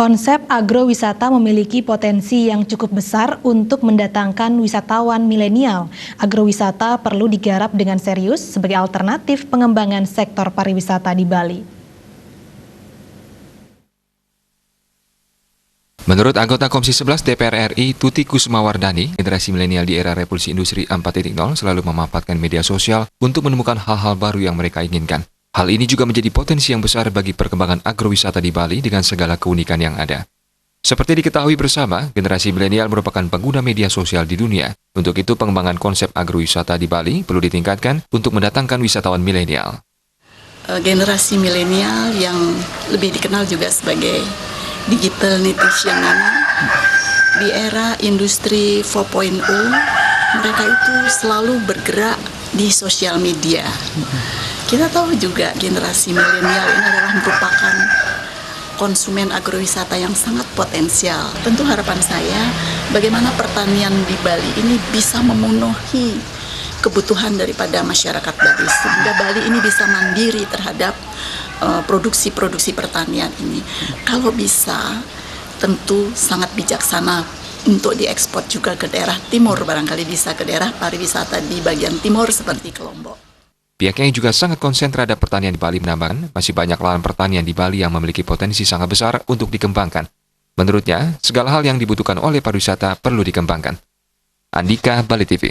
Konsep agrowisata memiliki potensi yang cukup besar untuk mendatangkan wisatawan milenial. Agrowisata perlu digarap dengan serius sebagai alternatif pengembangan sektor pariwisata di Bali. Menurut anggota Komisi 11 DPR RI, Tuti Kusumawardani, generasi milenial di era revolusi industri 4.0 selalu memanfaatkan media sosial untuk menemukan hal-hal baru yang mereka inginkan. Hal ini juga menjadi potensi yang besar bagi perkembangan agrowisata di Bali dengan segala keunikan yang ada. Seperti diketahui bersama, generasi milenial merupakan pengguna media sosial di dunia. Untuk itu, pengembangan konsep agrowisata di Bali perlu ditingkatkan untuk mendatangkan wisatawan milenial. Generasi milenial yang lebih dikenal juga sebagai digital nation ini, di era industri 4.0, mereka itu selalu bergerak di sosial media. Kita tahu juga generasi milenial ini adalah merupakan konsumen agrowisata yang sangat potensial. Tentu harapan saya bagaimana pertanian di Bali ini bisa memenuhi kebutuhan daripada masyarakat Bali, sehingga Bali ini bisa mandiri terhadap produksi-produksi pertanian ini. Kalau bisa, tentu sangat bijaksana untuk diekspor juga ke daerah timur, barangkali bisa ke daerah pariwisata di bagian timur seperti ke Lombok. Pihaknya juga sangat konsen terhadap pertanian di Bali, menambahkan masih banyak lahan pertanian di Bali yang memiliki potensi sangat besar untuk dikembangkan. Menurutnya, segala hal yang dibutuhkan oleh pariwisata perlu dikembangkan. Andika, Bali TV.